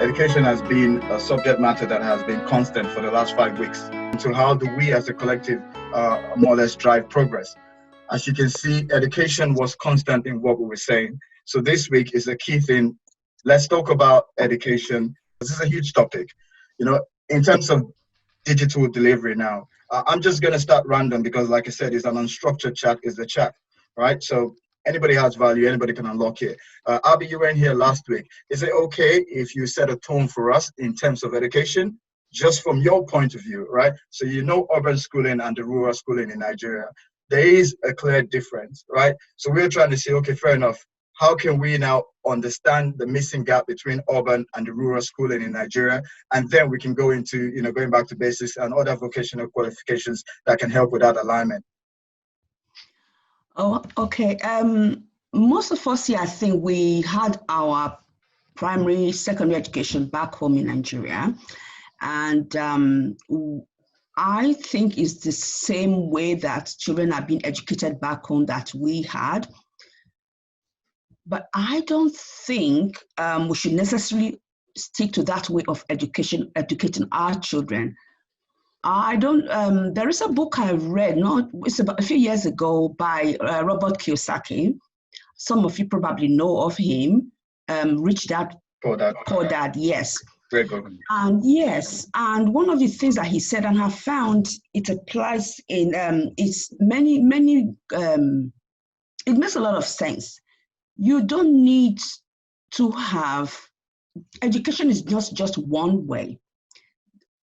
Education has been a subject matter that has been constant for the last 5 weeks. So how do we as a collective more or less drive progress? As you can see, education was constant in what we were saying. So this week is a key thing. Let's talk about education. This is a huge topic. In terms of digital delivery now, I'm just going to start random because, like I said, it's an unstructured chat, is the chat, right? So anybody has value, anybody can unlock it. Abby, you were in here last week. Is it okay if you set a tone for us in terms of education, just from your point of view, right? So urban schooling and the rural schooling in Nigeria, there is a clear difference, right? So we're trying to say, okay, fair enough. How can we now understand the missing gap between urban and the rural schooling in Nigeria? And then we can go into, going back to basics and other vocational qualifications that can help with that alignment. Oh, okay. Most of us here, I think we had our primary, secondary education back home in Nigeria. And I think it's the same way that children are being educated back home that we had. But I don't think we should necessarily stick to that way of educating our children. There is a book I read, it's about a few years ago by Robert Kiyosaki. Some of you probably know of him, Rich Dad, Poor Dad, yes. Great book. And yes, and one of the things that he said, and I found it applies in, it's many, it makes a lot of sense. You don't need to have, education is just one way.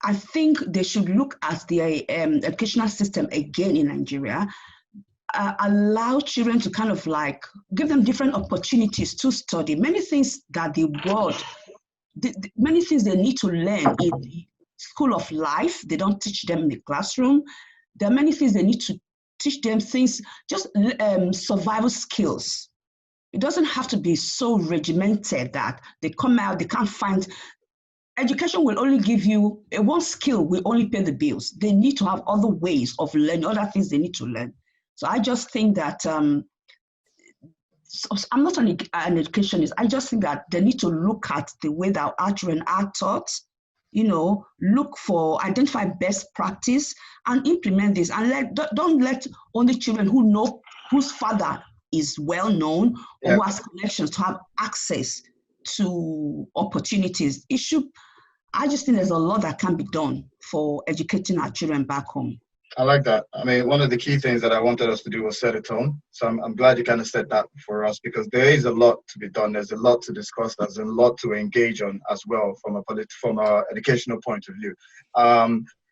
I think they should look at the educational system again in Nigeria, allow children to kind of like give them different opportunities to study. Many things that many things they need to learn in the school of life, they don't teach them in the classroom. There are many things they need to teach them, things, just survival skills. It doesn't have to be so regimented that they come out, they can't find. Education will only give you one skill, will only pay the bills. They need to have other ways of learning, other things they need to learn. So I just think that, I'm not an educationist, I just think that they need to look at the way that our children are taught, identify best practice and implement this. And don't let only children whose father is well known or who has connections to have access to opportunities. I just think there's a lot that can be done for educating our children back home. I like that. I mean, one of the key things that I wanted us to do was set a tone. So I'm glad you kind of set that for us, because there is a lot to be done. There's a lot to discuss. There's a lot to engage on as well from a educational point of view.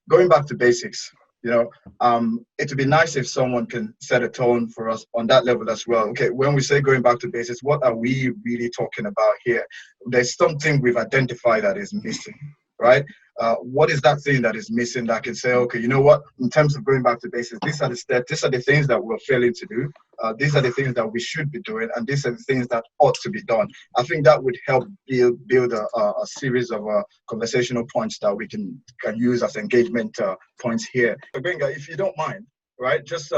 Going back to basics, it would be nice if someone can set a tone for us on that level as well. Okay, when we say going back to basics, what are we really talking about here? There's something we've identified that is missing, right? What is that thing that is missing that can say, okay, you know what, in terms of going back to basics, these are the steps, these are the things that we're failing to do, these are the things that we should be doing, and these are the things that ought to be done. I think that would help build a series of conversational points that we can use as engagement points here. Benga, if you don't mind, right, just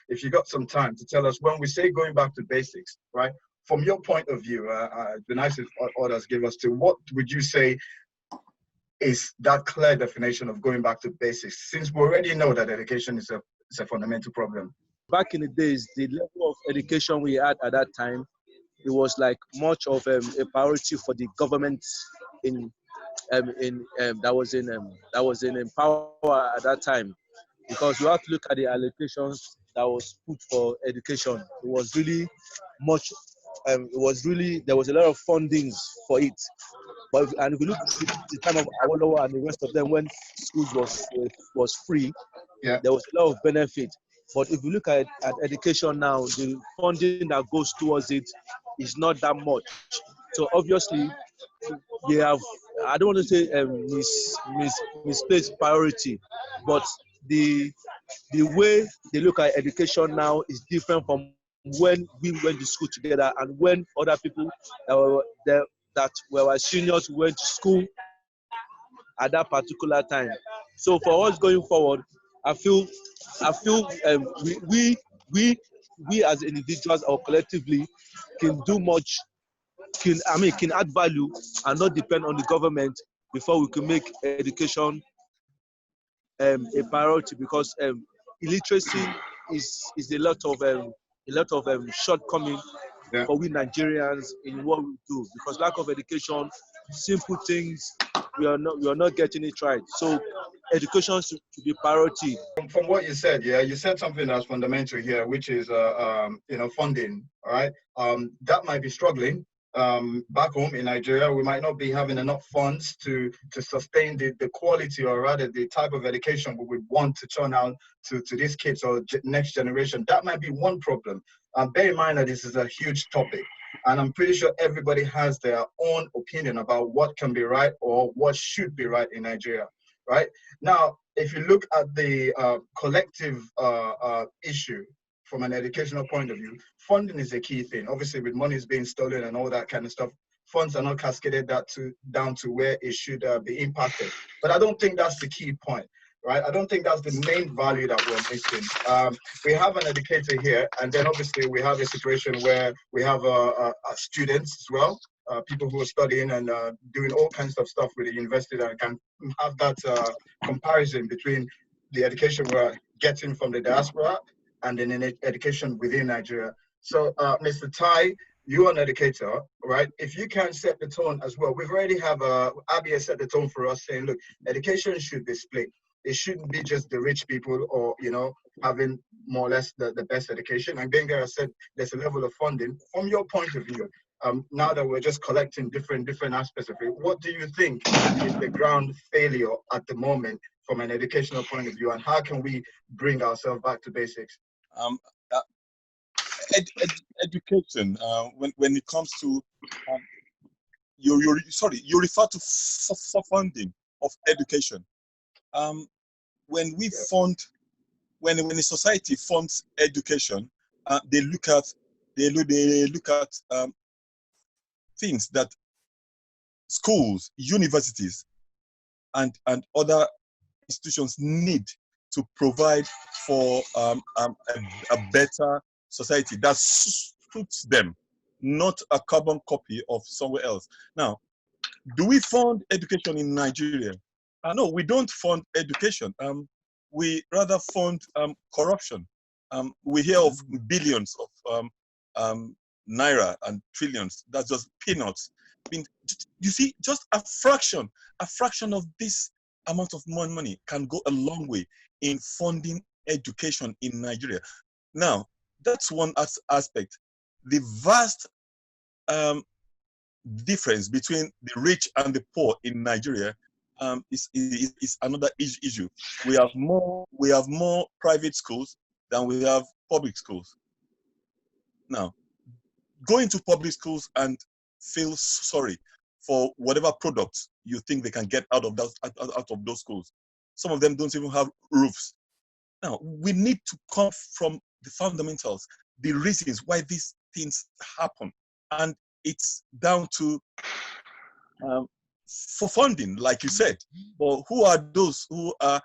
if you got some time to tell us, when we say going back to basics, right, from your point of view, it'd be nice if others give us what would you say is that clear definition of going back to basics, since we already know that education is a fundamental problem? Back in the days, the level of education we had at that time, it was like much of a priority for the government that was in power at that time, because you have to look at the allocations that was put for education. It was really much. There was a lot of fundings for it. But if you look at the time of Awolowo and the rest of them, when schools was free, there was a lot of benefit. But if you look at education now, the funding that goes towards it is not that much. So obviously, they have, I don't want to say misplaced priority, but the way they look at education now is different from when we went to school together and when other people that were seniors went to school at that particular time. So for us going forward, I feel we as individuals or collectively can do much can add value and not depend on the government before we can make education a priority, because illiteracy is a lot of shortcoming Yeah. for we Nigerians in what we do, because lack of education, simple things, we are not getting it right. So education should be priority. From what you said, yeah, you said something that's fundamental here, which is funding. All right, that might be struggling. Back home in Nigeria, we might not be having enough funds to sustain the quality, or rather the type of education we would want to turn out to these kids or next generation. That might be one problem. Bear in mind that this is a huge topic, and I'm pretty sure everybody has their own opinion about what can be right or what should be right in Nigeria. Right now, if you look at the collective issue from an educational point of view, funding is a key thing. Obviously, with monies being stolen and all that kind of stuff, funds are not cascaded down to where it should be impacted. But I don't think that's the key point, right? I don't think that's the main value that we're missing. We have an educator here, and then obviously we have a situation where we have students as well. People who are studying and doing all kinds of stuff with the university that can have that comparison between the education we're getting from the diaspora and then in education within Nigeria. So, Mr. Tai, you're an educator, right? If you can set the tone as well, we've already have Abby has set the tone for us, saying, look, education should be split. It shouldn't be just the rich people or, having more or less the best education. And Genga said there's a level of funding. From your point of view, now that we're just collecting different aspects of it, what do you think is the ground failure at the moment from an educational point of view, and how can we bring ourselves back to basics? Education, when it comes to you refer to funding of education. When we fund, when a society funds education, they look at things that schools, universities, and other institutions need to provide for a better society that suits them, not a carbon copy of somewhere else. Now, do we fund education in Nigeria? No, we don't fund education. We rather fund corruption. We hear of billions of naira and trillions. That's just peanuts. I mean, you see, just a fraction of this amount of money can go a long way in funding education in Nigeria. Now, that's one aspect. The vast difference between the rich and the poor in Nigeria is another issue. We have more private schools than we have public schools. Now, going to public schools and feel sorry for whatever products you think they can get out of those schools. Some of them don't even have roofs. Now, we need to come from the fundamentals, the reasons why these things happen. And it's down to for funding, like you said. But who are those who are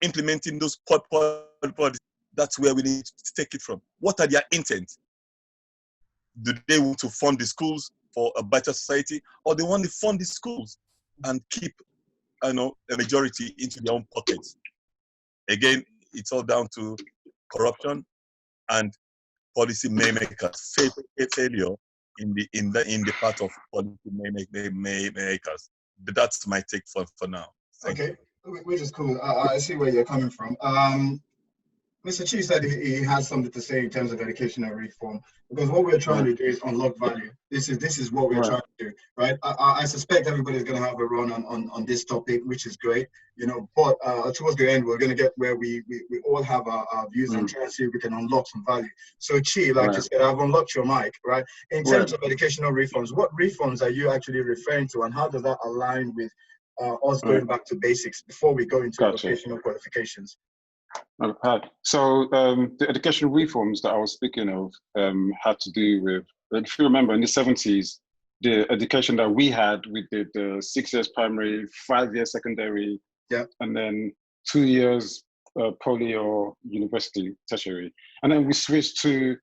implementing those policies? That's where we need to take it from. What are their intents? Do they want to fund the schools for a better society, or they want to fund the schools and keep, a majority into their own pockets? Again, it's all down to corruption and policy makers, failure in the part of policy makers. But that's my take for now. Thank you. Which is cool. I see where you're coming from. Mr. Chi said he has something to say in terms of educational reform, because what we're trying to do is unlock value. This is what we're trying to do, right? I suspect everybody's going to have a run on this topic, which is great, but towards the end, we're going to get where we all have our views and try and see if we can unlock some value. So Chi, like you said, I've unlocked your mic, right? In terms of educational reforms, what reforms are you actually referring to, and how does that align with us going back to basics before we go into vocational qualifications? Okay. So the education reforms that I was speaking of had to do with, if you remember, in the 70s, the education that we had, we did the 6 years primary, 5 years secondary, and then 2 years poly or university tertiary. And then we switched to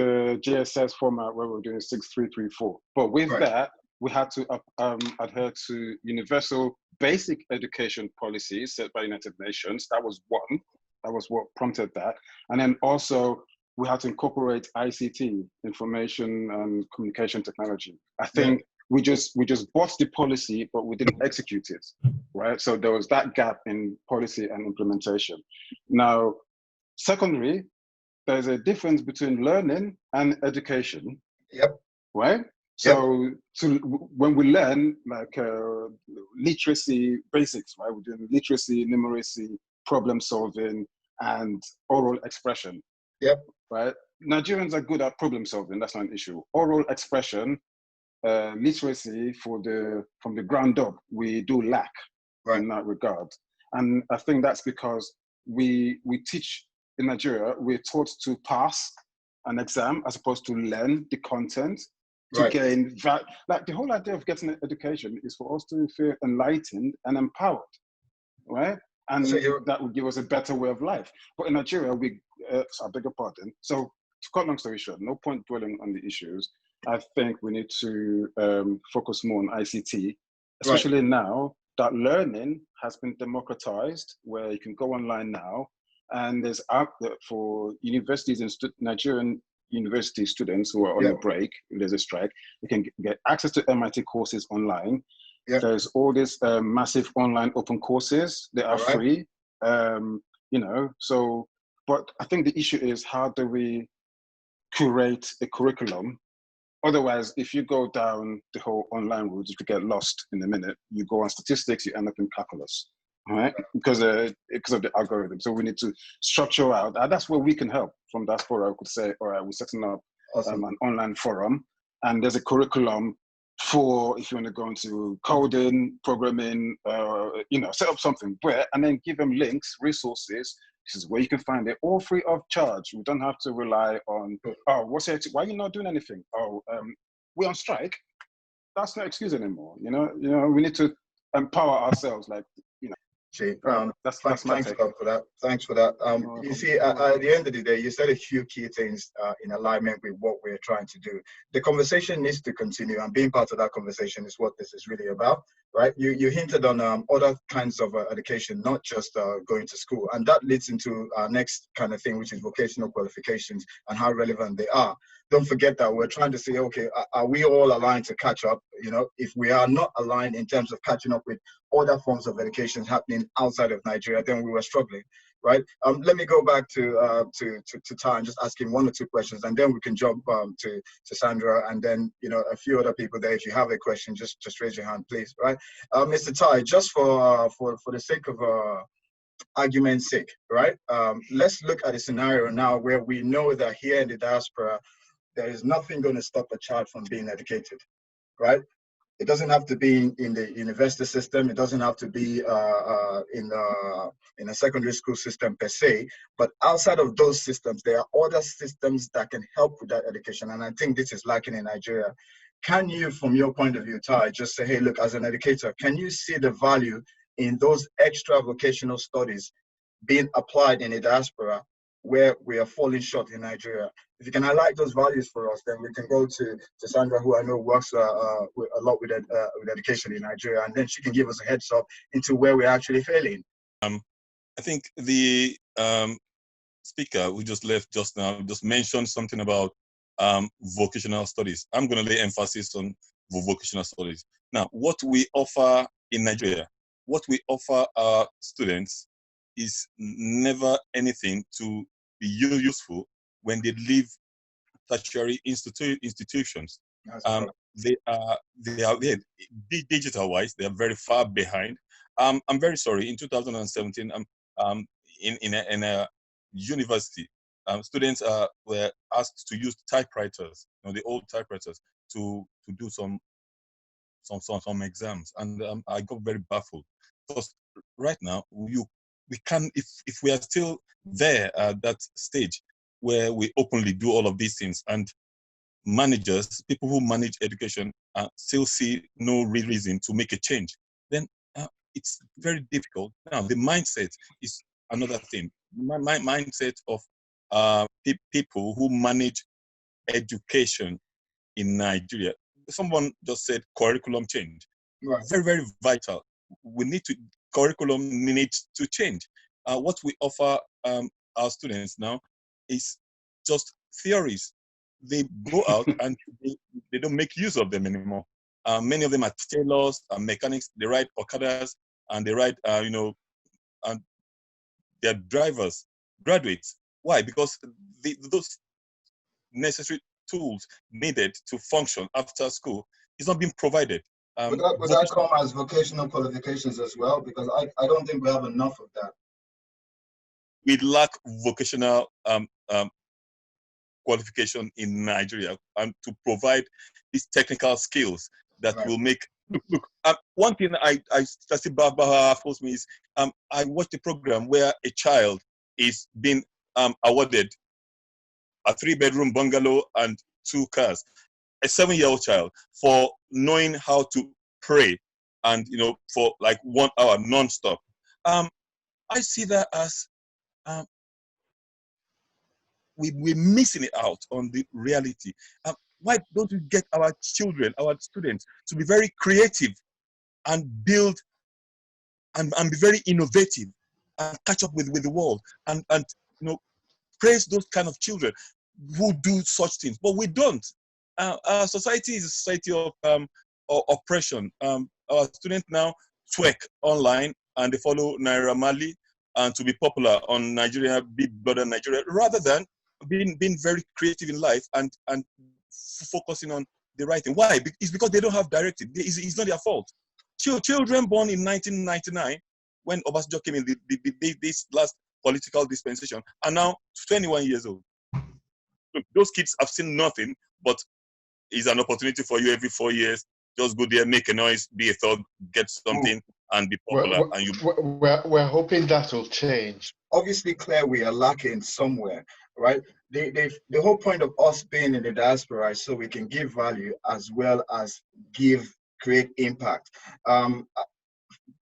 the GSS format where we're doing 6-3-3-4. But with that, we had to adhere to universal basic education policies set by United Nations. That was one. That was what prompted that. And then also we had to incorporate ICT, information and communication technology. I think we just bought the policy, but we didn't execute it, right? So there was that gap in policy and implementation. Now, secondly, there's a difference between learning and education. Right? So when we learn like literacy basics, right? We're doing literacy, numeracy, problem solving, and oral expression. Right? Nigerians are good at problem solving. That's not an issue. Oral expression, literacy from the ground up, we do lack in that regard. And I think that's because we teach in Nigeria, we're taught to pass an exam as opposed to learn the content to gain that. Like the whole idea of getting an education is for us to feel enlightened and empowered, right? And so that would give us a better way of life. But in Nigeria, I beg your pardon. So to cut long story short, no point dwelling on the issues. I think we need to focus more on ICT, especially now that learning has been democratized, where you can go online now. And there's out there for universities and Nigerian university students who are on a break, there's a strike, you can get access to MIT courses online. There's all these massive online open courses that are free, you know, so, but I think the issue is how do we curate a curriculum? Otherwise, if you go down the whole online route, you could get lost in a minute. You go on statistics, you end up in calculus. Right, because of the algorithm. So we need to structure out, and that's where we can help. From diaspora, I could say, all right, we're setting up an online forum, and there's a curriculum for if you want to go into coding, programming, you know, set up something where, and then give them links, resources. This is where you can find it, all free of charge. We don't have to rely on, oh, why are you not doing anything? Oh, we're on strike. That's no excuse anymore. You know, we need to empower ourselves, like, you know. That's thanks a lot for that. Thanks for that. You see, at the end of the day, you said a few key things in alignment with what we're trying to do. The conversation needs to continue, and being part of that conversation is what this is really about, right? You hinted on other kinds of education, not just going to school, and that leads into our next kind of thing, which is vocational qualifications and how relevant they are. Don't forget that we're trying to say, okay, are we all aligned to catch up? You know, if we are not aligned in terms of catching up with other forms of education happening outside of Nigeria, then we were struggling, right? Let me go back to Ty and just ask him one or two questions, and then we can jump to Sandra, and then, you know, a few other people there. If you have a question, just raise your hand, please, right? Mr. Ty, just for the sake of argument's sake, right? Let's look at a scenario now where we know that here in the diaspora, there is nothing going to stop a child from being educated, right? It doesn't have to be in the university system. It doesn't have to be in a secondary school system per se. But outside of those systems, there are other systems that can help with that education. And I think this is lacking in Nigeria. Can you, from your point of view, Ty, just say, hey, look, as an educator, can you see the value in those extra vocational studies being applied in the diaspora where we are falling short in Nigeria? If you can highlight those values for us, then we can go to Sandra, who I know works a lot with education in Nigeria, and then she can give us a heads up into where we're actually failing. I think the speaker who just left just now just mentioned something about vocational studies. I'm going to lay emphasis on vocational studies. Now, what we offer in Nigeria, what we offer our students is never anything to be useful when they leave tertiary institutions. They are digital wise, they are very far behind. I'm very sorry. In 2017, in a university, students were asked to use typewriters, you know, the old typewriters, to do some exams, and I got very baffled because right now we can, if we are still there at that stage where we openly do all of these things, and managers, people who manage education, still see no real reason to make a change, then it's very difficult. Now, the mindset is another thing. My mindset of people who manage education in Nigeria. Someone just said curriculum change. Right. Very, very vital. Curriculum needs to change. What we offer our students now is just theories. They go out and they don't make use of them anymore. Many of them are tailors and mechanics. They ride okadas and they ride, and they're drivers, graduates. Why? Because those necessary tools needed to function after school is not being provided. Would that come as vocational qualifications as well? Because I don't think we have enough of that. We lack vocational qualification in Nigeria and to provide these technical skills that will make. Look. One thing I see baffles me is I watched a program where a child is being awarded a 3-bedroom bungalow and 2 cars, a 7-year-old child, for knowing how to pray and for like 1 hour non-stop. I see that as we're missing it out on the reality. Why don't we get our children, our students, to be very creative and build and be very innovative and catch up with the world and praise those kind of children who do such things? But we don't. Our society is a society of oppression. Our students now twerk online and they follow Naira Marley and to be popular on Nigeria, Big Brother Nigeria, rather than being very creative in life and focusing on the right thing. Why? It's because they don't have directive. It's not their fault. Children born in 1999, when Obasanjo came in, this last political dispensation, are now 21 years old. Look, those kids have seen nothing, but it's an opportunity for you every 4 years. Just go there, make a noise, be a thug, get something, and be popular. We're hoping that will change. Obviously, Claire, we are lacking somewhere, right? The whole point of us being in the diaspora is so we can give value as well as create impact.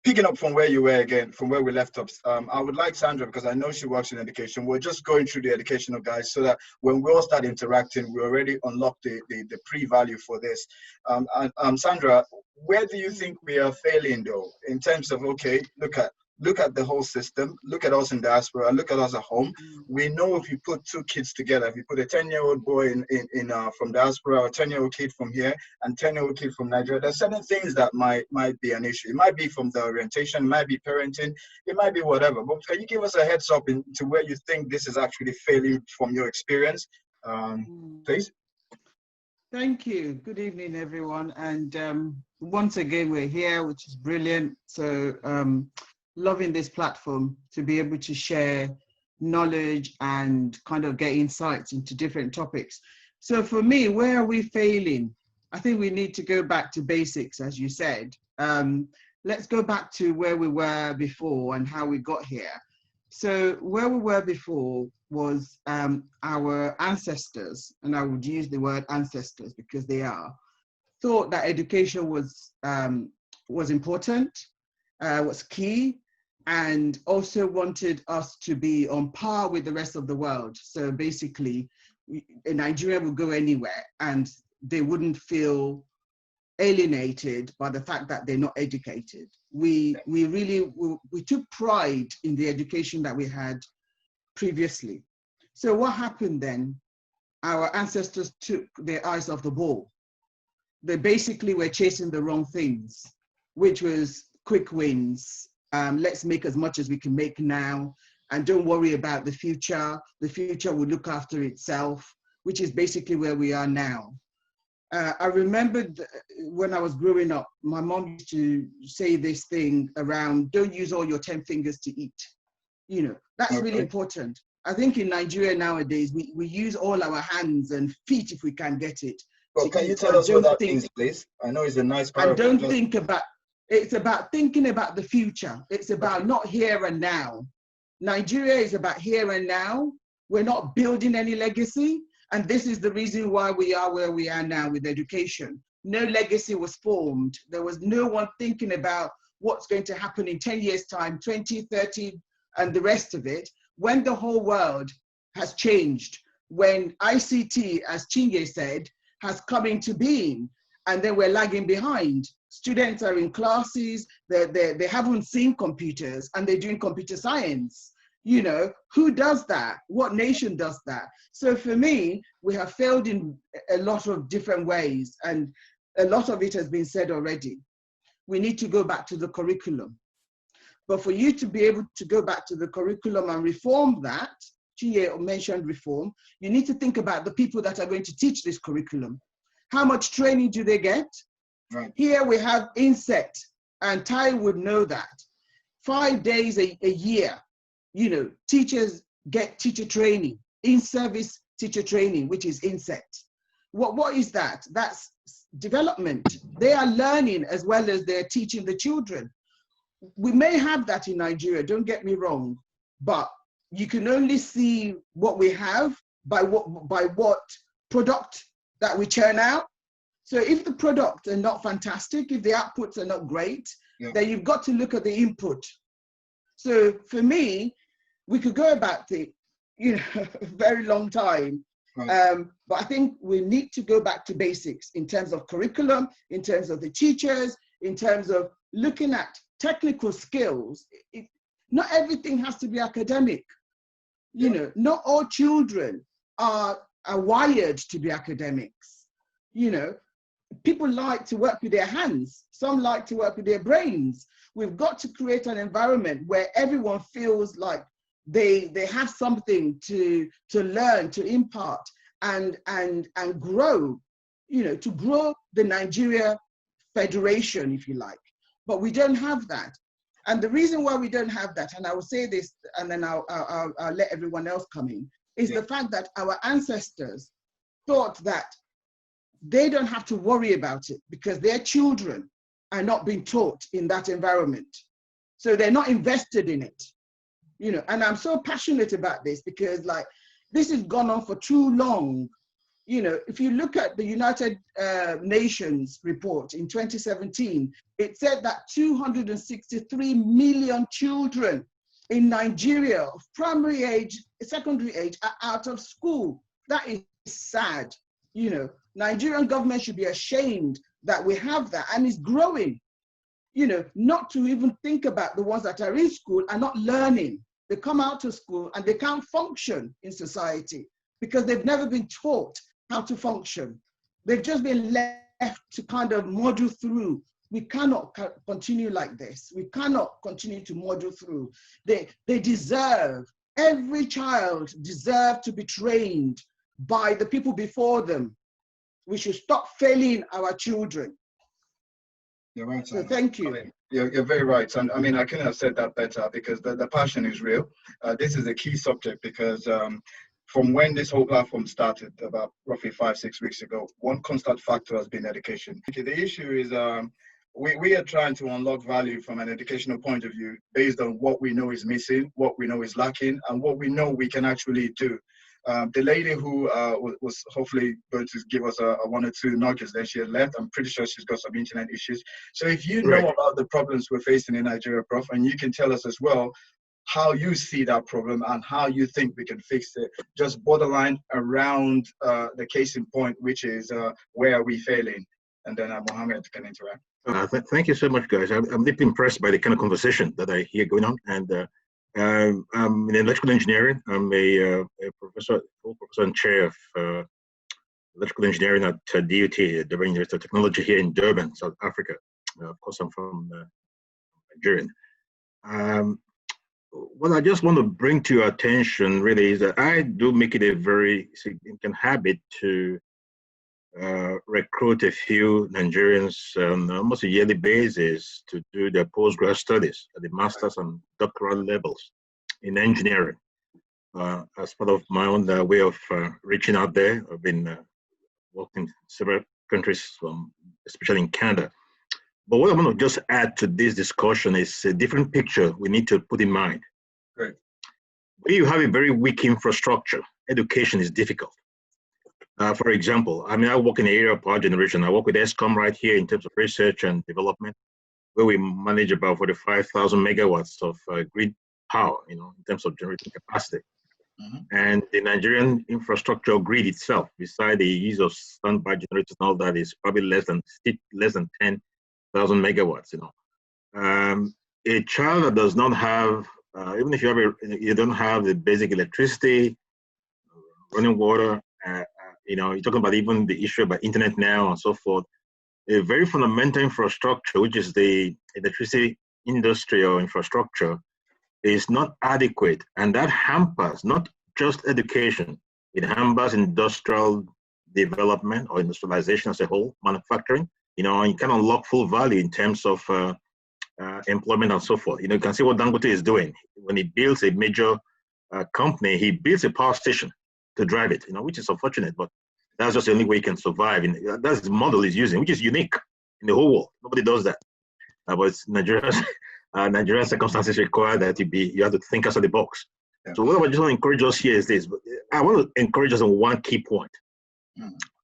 Picking up from where you were again, from where we left up, I would like Sandra, because I know she works in education. We're just going through the educational guides so that when we all start interacting, we already unlock the pre-value for this. Sandra, where do you think we are failing though, in terms of, okay, look at the whole system, look at us in diaspora, look at us at home. We know if you put 2 kids together, if you put a 10-year-old boy from diaspora, or a 10-year-old kid from here and 10-year-old kid from Nigeria, there's certain things that might be an issue. It might be from the orientation, it might be parenting, it might be whatever. But can you give us a heads up into where you think this is actually failing from your experience, please? Thank you. Good evening, everyone. And once again, we're here, which is brilliant. So loving this platform to be able to share knowledge and kind of get insights into different topics. So for me, where are we failing? I think we need to go back to basics, as you said. Let's go back to where we were before and how we got here. So where we were before was our ancestors, and I would use the word ancestors because they are, thought that education was important, was key, and also wanted us to be on par with the rest of the world. So basically, Nigeria would go anywhere and they wouldn't feel alienated by the fact that they're not educated. We took pride in the education that we had previously. So what happened then? Our ancestors took their eyes off the ball. They basically were chasing the wrong things, which was quick wins. Let's make as much as we can make now and don't worry about the future. The future will look after itself, which is basically where we are now. I remembered when I was growing up, my mom used to say this thing around, don't use all your 10 fingers to eat. You know, that's really important. I think in Nigeria nowadays, we use all our hands and feet if we can get it. Well, can you tell us what that means, please? I know it's a nice part. And don't think about, it's about thinking about the future. It's about not here and now. Nigeria is about here and now. We're not building any legacy. And this is the reason why we are where we are now with education. No legacy was formed. There was no one thinking about what's going to happen in 10 years' time, 20, 30, and the rest of it, when the whole world has changed. when ICT, as Chinye said, has come into being, and then we're lagging behind. Students are in classes, they haven't seen computers, and they're doing computer science. You know, who does that? What nation does that? So for me, we have failed in a lot of different ways, and a lot of it has been said already. We need to go back to the curriculum. But for you to be able to go back to the curriculum and reform that, Chinye mentioned reform, you need to think about the people that are going to teach this curriculum. How much training do they get? Right. Here we have inset, and Ty would know that. 5 days a year, you know, teachers get teacher training, in-service teacher training, which is inset. What is that? That's development. They are learning as well as they're teaching the children. We may have that in Nigeria, don't get me wrong, but you can only see what we have by what product that we churn out. So if the products are not fantastic, if the outputs are not great, then you've got to look at the input. So for me, we could go about it, you know, a very long time. Right. But I think we need to go back to basics in terms of curriculum, in terms of the teachers, in terms of looking at technical skills. Not everything has to be academic. You know, not all children are wired to be academics. You know, people like to work with their hands. Some like to work with their brains. We've got to create an environment where everyone feels like they have something to learn, to impart, and grow, you know, to grow the Nigeria Federation, if you like. But we don't have that. And the reason why we don't have that, and I will say this, and then I'll let everyone else come in, is the fact that our ancestors thought that they don't have to worry about it because their children are not being taught in that environment. So they're not invested in it. You know, and I'm so passionate about this because, like, this has gone on for too long. You know, if you look at the United Nations report in 2017, it said that 263 million children in Nigeria of primary age, secondary age, are out of school. That is sad. You know, Nigerian government should be ashamed that we have that, and it's growing. You know, not to even think about the ones that are in school and not learning. They come out of school and they can't function in society because they've never been taught how to function. They've just been left to kind of module through. We cannot continue like this. We cannot continue to module through. They deserve, every child deserves to be trained by the people before them. We should stop failing our children. You're right. So thank you. I mean, you're very right. And I mean, I couldn't have said that better because the passion is real. This is a key subject because from when this whole platform started about roughly 5-6 weeks ago, one constant factor has been education. Okay, the issue is we are trying to unlock value from an educational point of view based on what we know is missing, what we know is lacking, and what we know we can actually do. The lady who was hopefully going to give us a 1 or 2 nuggets, then she had left. I'm pretty sure she's got some internet issues. So if you know about the problems we're facing in Nigeria, Prof, and you can tell us as well how you see that problem and how you think we can fix it, just borderline around the case in point, which is where are we failing? And then Mohammed can interact. Thank you so much, guys. I'm deeply impressed by the kind of conversation that I hear going on. And I'm in electrical engineering. I'm a professor and chair of electrical engineering at DUT, the University of Technology here in Durban, South Africa. Of course, I'm from Nigeria. What I just want to bring to your attention really is that I do make it a very significant habit to recruit a few Nigerians on almost a yearly basis to do their postgrad studies at the master's and doctoral levels in engineering. As part of my own way of reaching out there, I've been working in several countries, especially in Canada. But what I want to just add to this discussion is a different picture we need to put in mind. Great. When you have a very weak infrastructure, education is difficult. For example, I mean, I work in the area of power generation. I work with ESCOM right here in terms of research and development, where we manage about 45,000 megawatts of grid power, you know, in terms of generating capacity. And the Nigerian infrastructure grid itself, beside the use of standby generators and all that, is probably less than 10,000 megawatts. A child that does not have, even if you don't have the basic electricity, running water, you're talking about even the issue about internet now and so forth. A very fundamental infrastructure, which is the electricity industry or infrastructure, is not adequate, and that hampers not just education, it hampers industrial development or industrialization as a whole, manufacturing, and you can unlock full value in terms of employment and so forth. You can see what Dangote is doing. When he builds a major company, he builds a power station to drive it, which is unfortunate, but that's just the only way you can survive. And that's the model he's using, which is unique in the whole world. Nobody does that. But Nigerian circumstances require that you have to think outside the box. Yeah. So what I just want to encourage us here is this. I want to encourage us on one key point.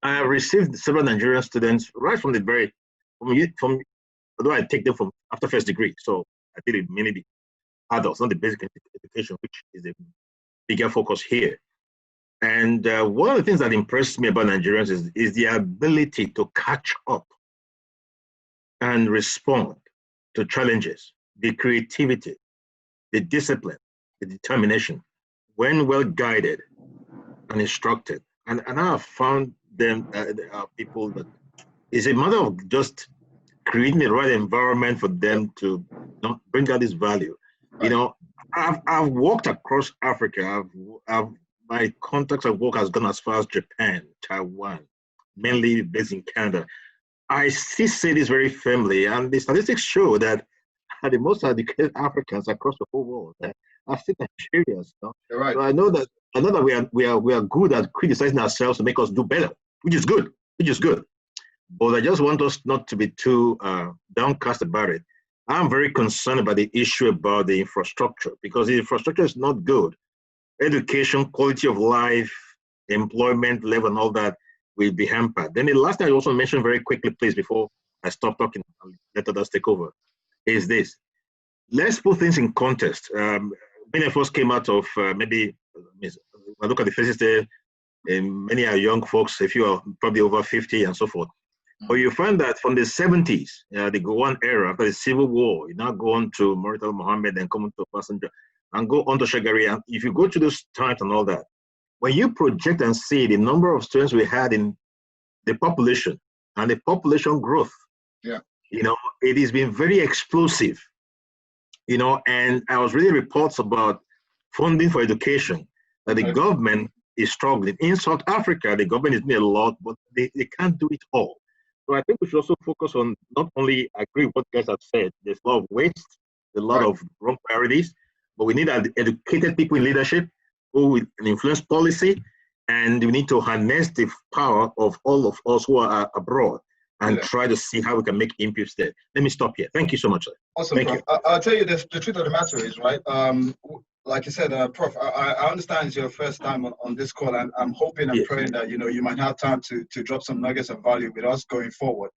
I have received several Nigerian students right from although I take them from after first degree. So I did it mainly the adults, not the basic education, which is a bigger focus here. And one of the things that impressed me about Nigerians is the ability to catch up and respond to challenges, the creativity, the discipline, the determination, when well guided and instructed. And I have found them people that it's a matter of just creating the right environment for them to bring out this value. Right. I've walked across Africa. My contacts at work has gone as far as Japan, Taiwan, mainly based in Canada. I still say this very firmly, and the statistics show that the most educated Africans across the whole world are still Nigerians. You're right. So I know that we are good at criticizing ourselves to make us do better, which is good. But I just want us not to be too downcast about it. I'm very concerned about the issue about the infrastructure, because the infrastructure is not good. Education, quality of life, employment level, and all that will be hampered. Then the last thing I also mentioned very quickly, please, before I stop talking and let others take over, is this. Let's put things in context. Many of us came out of maybe, when I look at the faces there, many are young folks, a few are probably over 50 and so forth. But you find that from the 70s, the Gowon era, after the Civil War, you now go on to Murtala Muhammad, then come to Passenger, and go on to Shagari. And if you go to those times and all that, when you project and see the number of students we had in the population and the population growth, it has been very explosive. And I was reading reports about funding for education that the government is struggling. In South Africa, the government is doing a lot, but they can't do it all. So I think we should also focus on not only agree with what you guys have said, there's a lot of waste, a lot of wrong priorities, but we need educated people in leadership who will influence policy, and we need to harness the power of all of us who are abroad and try to see how we can make impacts there. Let me stop here. Thank you so much, sir. Awesome, Thank Prof. you. I'll tell you the truth of the matter is, right, like you said, Prof, I understand it's your first time on this call, and I'm hoping and praying that, you might have time to drop some nuggets of value with us going forward.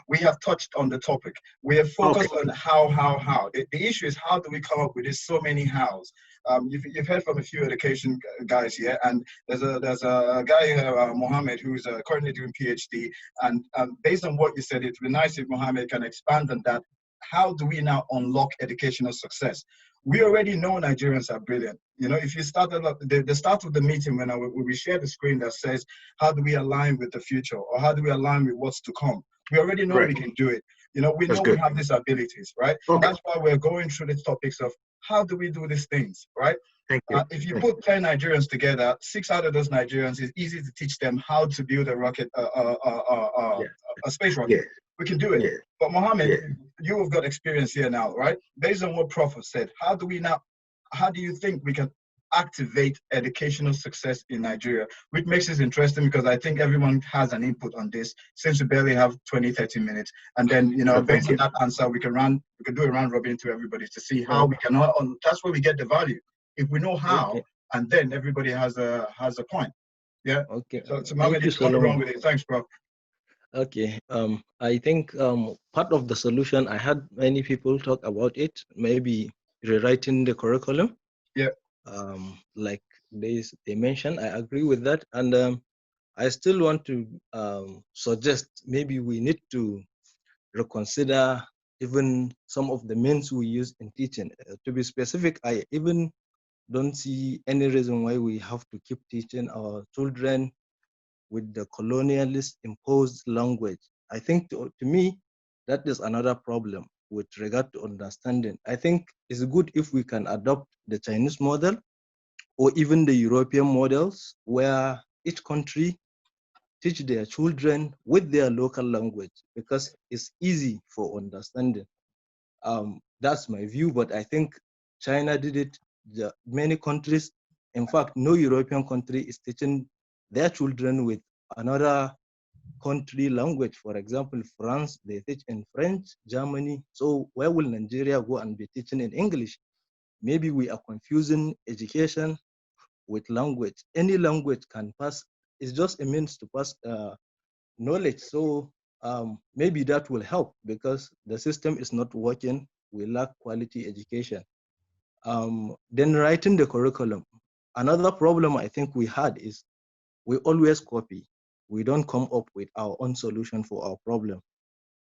We have touched on the topic. We have focused on how. The issue is, how do we come up with this so many hows? You've heard from a few education guys here, and there's a guy here, Mohammed, who's currently doing PhD, and based on what you said, it would be nice if Mohammed can expand on that. How do we now unlock educational success? We already know Nigerians are brilliant. If you started the start of the meeting when we share the screen that says, how do we align with the future, or how do we align with what's to come? We already know we can do it. We know we have these abilities, right? Okay. That's why we're going through the topics of how do we do these things, right? Thank you. If you put 10 Nigerians together, 6 out of those Nigerians, it's easy to teach them how to build a rocket, a space rocket. Yeah. We can do it. Yeah. But Mohammed, you have got experience here now, right? Based on what Prof said, how do you think we can activate educational success in Nigeria? Which makes this interesting, because I think everyone has an input on this, since we barely have 20-30 minutes. And then, based on that answer, we can do a round robin to everybody to see how we can, that's where we get the value. If we know how, and then everybody has a point. Yeah. Okay. So Mohammed, you come around with it. Thanks, Prof. Okay. I think part of the solution, I had many people talk about it, maybe rewriting the curriculum. Yeah. Like they mentioned. I agree with that, and I still want to suggest maybe we need to reconsider even some of the means we use in teaching. To be specific, I even don't see any reason why we have to keep teaching our children with the colonialist imposed language. I think to me, that is another problem with regard to understanding. I think it's good if we can adopt the Chinese model or even the European models where each country teach their children with their local language because it's easy for understanding. That's my view, but I think China did it. Many countries, in fact, no European country is teaching their children with another country language. For example, France, they teach in French, Germany. So where will Nigeria go and be teaching in English? Maybe we are confusing education with language. Any language can pass, it's just a means to pass knowledge. So maybe that will help because the system is not working. We lack quality education. Then writing the curriculum. Another problem I think we had is we always copy. We don't come up with our own solution for our problem.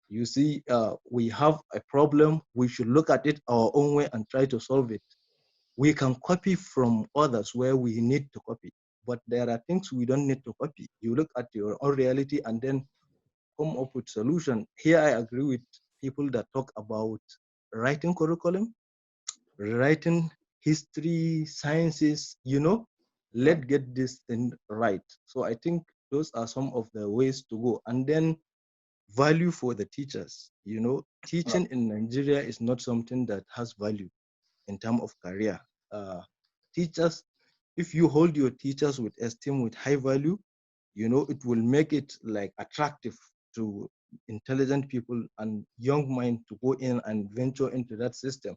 You see, we have a problem, we should look at it our own way and try to solve it. We can copy from others where we need to copy, but there are things we don't need to copy. You look at your own reality and then come up with solution. Here I agree with people that talk about writing curriculum, writing history, sciences, let's get this thing right. So I think those are some of the ways to go. And then value for the teachers. Teaching in Nigeria is not something that has value in terms of career. Teachers, if you hold your teachers with esteem, with high value, it will make it like attractive to intelligent people and young mind to go in and venture into that system.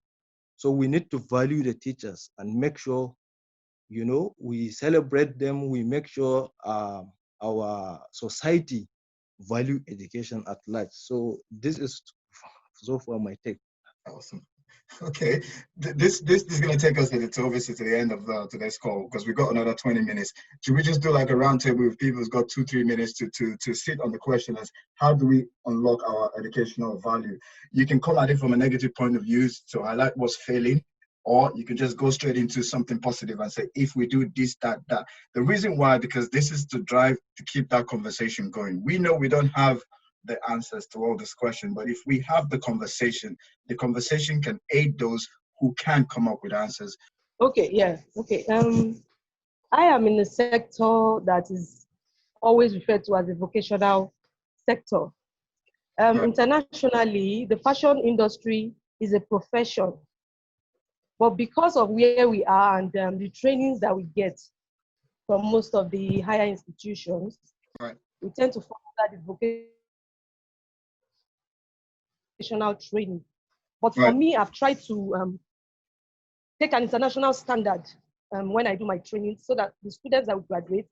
So we need to value the teachers and make sure, we celebrate them. We make sure our society value education at large. So this is so far my take. Awesome. Okay, this is going to take us obviously to the end of today's call because we've got another 20 minutes. Should we just do like a roundtable with people who's got 2-3 minutes to sit on the question as how do we unlock our educational value? You can come at it from a negative point of view, so highlight what's failing, or you can just go straight into something positive and say, if we do this, that. The reason why, because this is to keep that conversation going. We know we don't have the answers to all this question, but if we have the conversation can aid those who can come up with answers. Okay, yeah, okay. I am in a sector that is always referred to as a vocational sector. Right. Internationally, the fashion industry is a profession, but because of where we are and the trainings that we get from most of the higher institutions, right, we tend to follow that vocational training. But for me, I've tried to take an international standard when I do my training so that the students that will graduate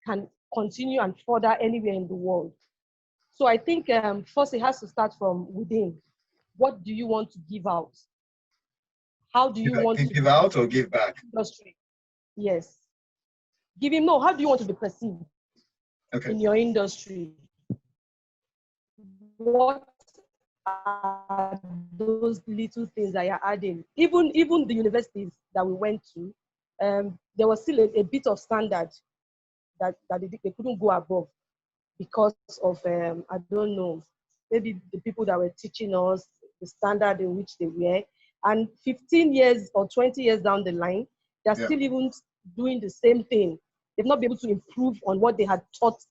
can continue and further anywhere in the world. So I think first it has to start from within. What do you want to give out? How do you want to give out or give back? Industry. Yes. Giving, no, how do you want to be perceived in your industry? What are those little things that you're adding? Even the universities that we went to, there was still a bit of standard that they couldn't go above because of, I don't know, maybe the people that were teaching us, the standard in which they were. And 15 years or 20 years down the line, they're still even doing the same thing. They've not been able to improve on what they had taught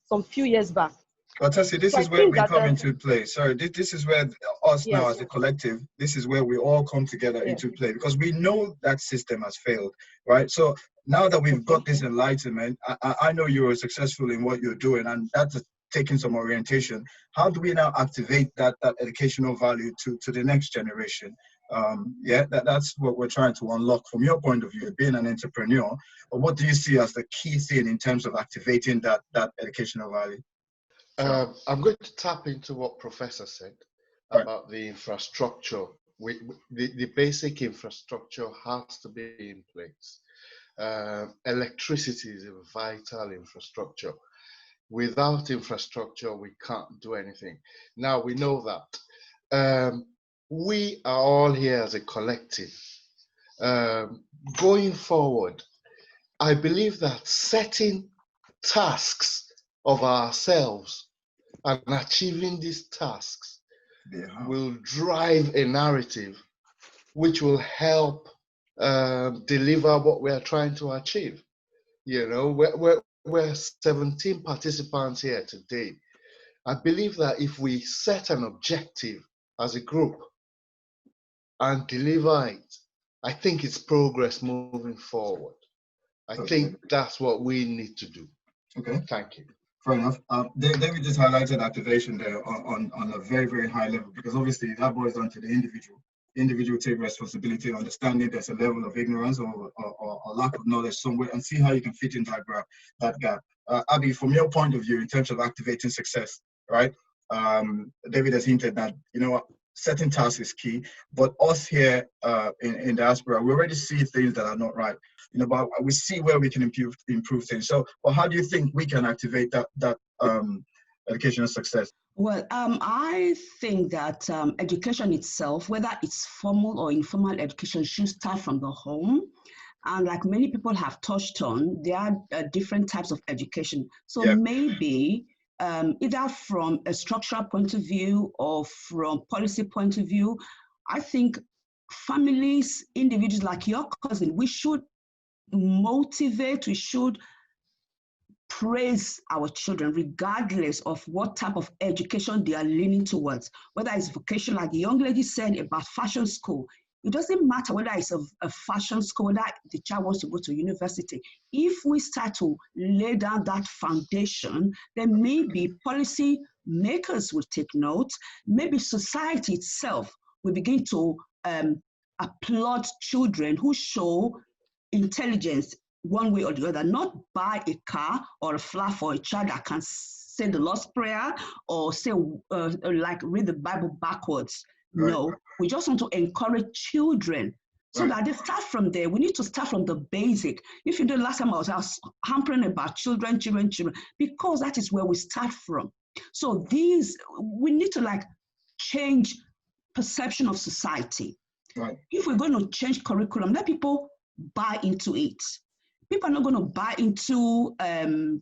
some few years back. But Tessie, this is where we come into play. Sorry, this is where us now as a collective, this is where we all come together into play because we know that system has failed, right? So now that we've got this enlightenment, I know you were successful in what you're doing and that's taking some orientation. How do we now activate that educational value to the next generation? That's what we're trying to unlock from your point of view, being an entrepreneur. But what do you see as the key thing in terms of activating that educational value? I'm going to tap into what Professor said about the infrastructure. The basic infrastructure has to be in place. electricity is a vital infrastructure. Without infrastructure, we can't do anything. Now we know that. We are all here as a collective. Going forward, I believe that setting tasks of ourselves and achieving these tasks will drive a narrative which will help deliver what we are trying to achieve. You know, we're 17 participants here today. I believe that if we set an objective as a group and deliver it, I think it's progress moving forward. I think that's what we need to do. Okay. Thank you. Fair enough. David just highlighted activation there on a very, very high level, because obviously that boils down to the individual. The individual take responsibility, understanding there's a level of ignorance or lack of knowledge somewhere, and see how you can fit in that gap. Abby, from your point of view, in terms of activating success, right? David has hinted that, you know what, setting tasks is key, but us here in diaspora, we already see things that are not right, you know, but we see where we can improve things. So, well, how do you think we can activate that educational success? Well, I think that education itself, whether it's formal or informal education, should start from the home. And like many people have touched on, there are different types of education. So maybe either from a structural point of view or from policy point of view, I think families, individuals like your cousin, we should motivate, we should praise our children regardless of what type of education they are leaning towards, whether it's vocational, like the young lady said about fashion school. It doesn't matter whether it's a fashion school, whether the child wants to go to university. If we start to lay down that foundation, then maybe policy makers will take note. Maybe society itself will begin to applaud children who show intelligence one way or the other, not buy a car or a flower for a child that can say the Lord's Prayer or say, like read the Bible backwards. Right. No, we just want to encourage children so that they start from there. We need to start from the basic. If you know, last time I was hampering about children, because that is where we start from. So we need to like change perception of society. Right. If we're going to change curriculum, let people buy into it. People are not going to buy into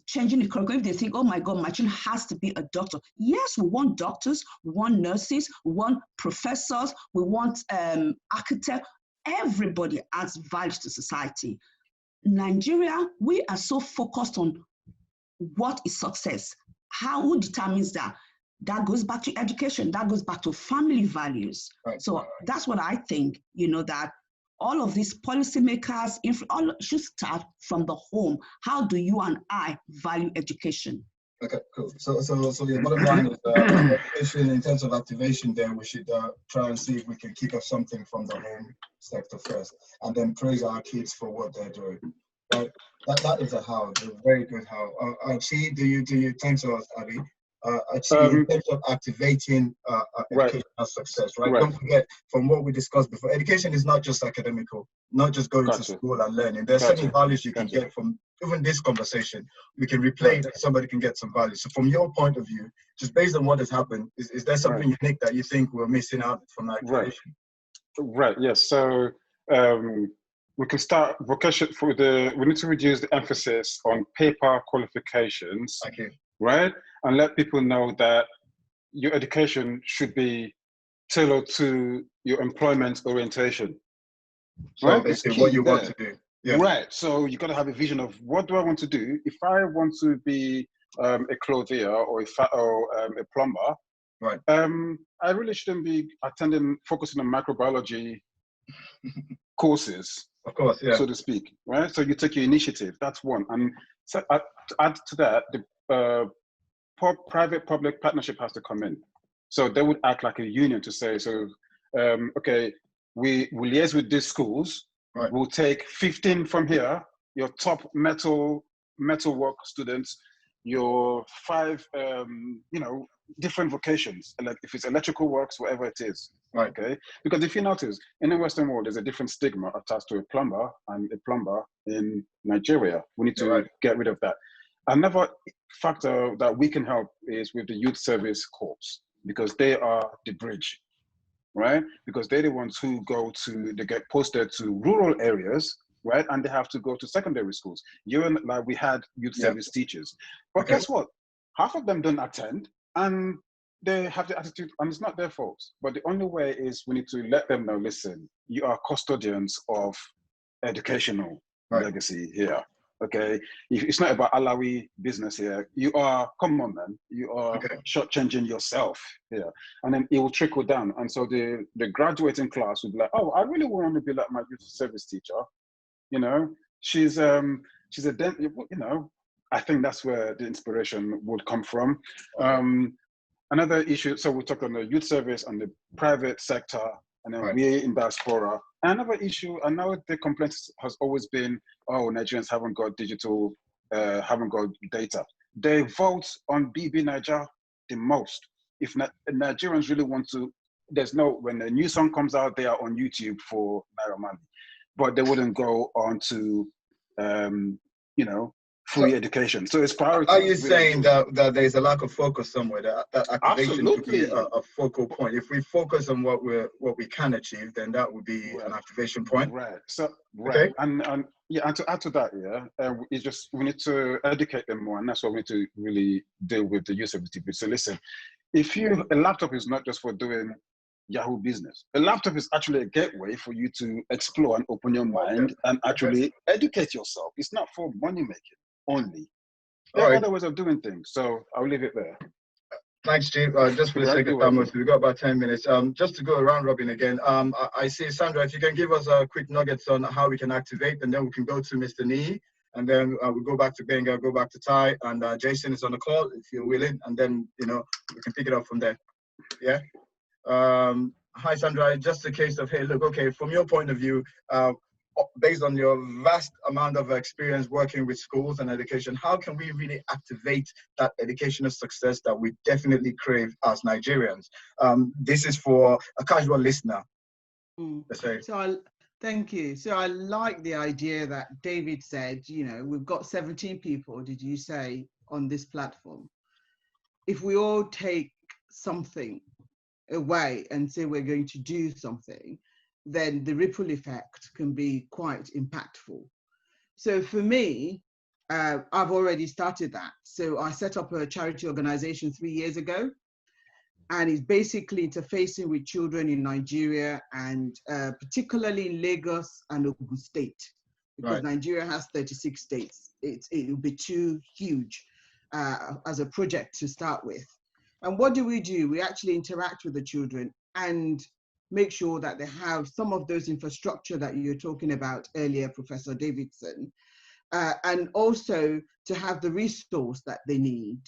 changing the curriculum if they think, oh my God, my child has to be a doctor. Yes, we want doctors, we want nurses, we want professors, we want architects. Everybody adds value to society. Nigeria, we are so focused on what is success. Who determines that? That goes back to education, that goes back to family values. Right. So that's what I think, you know, that all of these policymakers all should start from the home. How do you and I value education? Okay, cool. So the bottom line is education in terms of activation. There, we should try and see if we can kick off something from the home sector first, and then praise our kids for what they're doing. Right? That is a how. A very good how. Actually, do you think so, Abby? In terms of activating educational success, right? Don't forget, from what we discussed before, education is not just academical, not just going to school and learning. There's so many values you can get from even this conversation. We can replay it and somebody can get some value. So from your point of view, just based on what has happened, is there something unique that you think we're missing out from that activation? Right, yes. So we can start vocation we need to reduce the emphasis on paper qualifications. Okay. Right? And let people know that your education should be tailored to your employment orientation. So right? Basically what you want to do. Yeah. Right. So you got to have a vision of what do I want to do? If I want to be a clothier or a plumber, right? I really shouldn't be focusing on microbiology courses. Of course, yeah. So to speak, right? So you take your initiative. That's one. And so to add to that, the private-public partnership has to come in. So they would act like a union to say, okay, we will liaise with these schools. Right. We'll take 15 from here, your top metal work students, your 5, different vocations, like if it's electrical works, whatever it is. Right. Okay. Because if you notice, in the Western world, there's a different stigma attached to a plumber and a plumber in Nigeria. We need to get rid of that. Another factor that we can help is with the youth service corps, because they are the bridge, right? Because they're the ones who they get posted to rural areas, right? And they have to go to secondary schools. Like we had youth service teachers, but guess what? Half of them don't attend, and they have the attitude, and it's not their fault. But the only way is we need to let them know, listen, you are custodians of educational legacy here. Okay, it's not about Alawi business here. You are, come on, man. You are shortchanging yourself here, and then it will trickle down. And so the graduating class would be like, oh, I really want to be like my youth service teacher. You know, she's a you know. I think that's where the inspiration would come from. Another issue. So we talked on the youth service and the private sector, and then we're in diaspora. Another issue, I know the complaint has always been, oh, Nigerians haven't got digital, haven't got data. They vote on BB Niger the most. If Nigerians really want to, when a new song comes out, they are on YouTube for Naira Marley, but they wouldn't go on to, you know, free education. So it's priority. Are you saying that there's a lack of focus somewhere, that activation could be a focal point? If we focus on what we can achieve, then that would be an activation point. Right. So and to add to that, it's just we need to educate them more, and that's what we need to really deal with the use of the TV. So listen, a laptop is not just for doing Yahoo business. A laptop is actually a gateway for you to explore and open your mind and actually educate yourself. It's not for money making only. There are other ways of doing things. So I'll leave it there. Thanks, Chief. Just for the sake of time, we've got about 10 minutes. Just to go around robin again, I see Sandra, if you can give us quick nuggets on how we can activate, and then we can go to Mr. Nee, and then we'll go back to Benga, go back to Ty, and Jason is on the call if you're willing, and then, you know, we can pick it up from there. Yeah. Hi, Sandra. Just a case of, hey, look, okay, from your point of view, based on your vast amount of experience working with schools and education, how can we really activate that educational success that we definitely crave as Nigerians? This is for a casual listener. Let's say. Thank you. So I like the idea that David said, you know, we've got 17 people, did you say, on this platform. If we all take something away and say we're going to do something, then the ripple effect can be quite impactful. So for me, I've already started that. So I set up a charity organization 3 years ago, and it's basically interfacing with children in Nigeria, and particularly in Lagos and Ogun State, because Nigeria has 36 states. It will be too huge as a project to start with. And what do? We actually interact with the children and make sure that they have some of those infrastructure that you're talking about earlier, Professor Davidson, and also to have the resource that they need,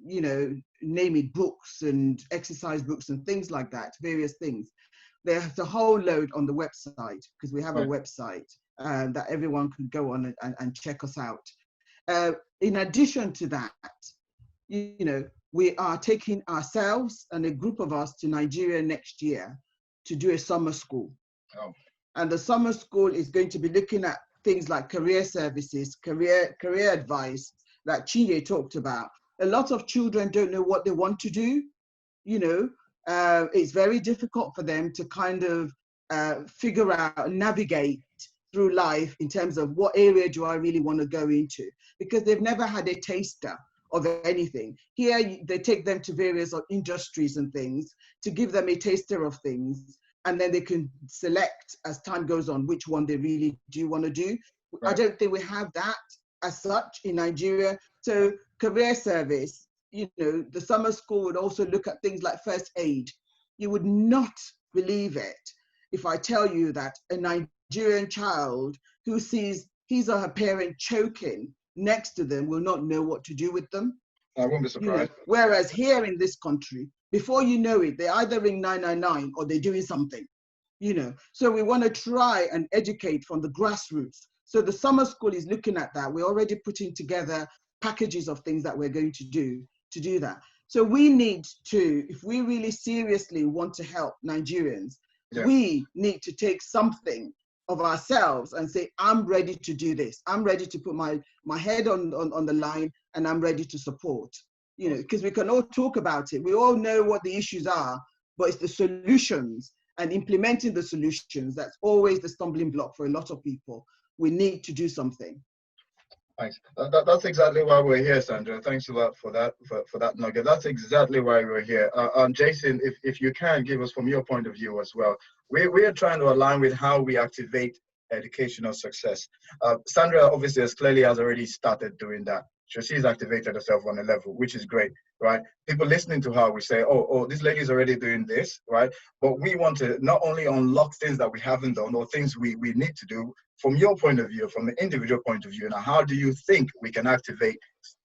you know, name it, books and exercise books and things like that, various things. There's a whole load on the website, because we have a website that everyone can go on and check us out. In addition to that, you know, we are taking ourselves and a group of us to Nigeria next year to do a summer school. And the summer school is going to be looking at things like career services, career advice that Chinye talked about. A lot of children don't know what they want to do. You know, it's very difficult for them to kind of figure out, navigate through life in terms of what area do I really want to go into, because they've never had a taster of anything. Here, they take them to various industries and things to give them a taster of things, and then they can select as time goes on which one they really do want to do. I don't think we have that as such in Nigeria. So career service, you know, the summer school would also look at things like first aid. You would not believe it if I tell you that a Nigerian child who sees his or her parent choking next to them will not know what to do with them. I won't be surprised. You know, whereas here in this country, before you know it, they either ring 999 or they're doing something, you know. So we want to try and educate from the grassroots. So the summer school is looking at that. We're already putting together packages of things that we're going to do that. So we need to, if we really seriously want to help Nigerians, we need to take something of ourselves and say, I'm ready to do this. I'm ready to put my head on the line, and I'm ready to support, you know, because we can all talk about it. We all know what the issues are, but it's the solutions and implementing the solutions that's always the stumbling block for a lot of people. We need to do something. Thanks. That's exactly why we're here, Sandra. Thanks a lot for that nugget. That's exactly why we're here. Jason, if you can give us from your point of view as well, we are trying to align with how we activate educational success. Sandra obviously has already started doing that. So she's activated herself on a level, which is great, right? People listening to her, we say, oh, this lady's already doing this, right? But we want to not only unlock things that we haven't done or things we need to do. From your point of view, from the individual point of view, now, how do you think we can activate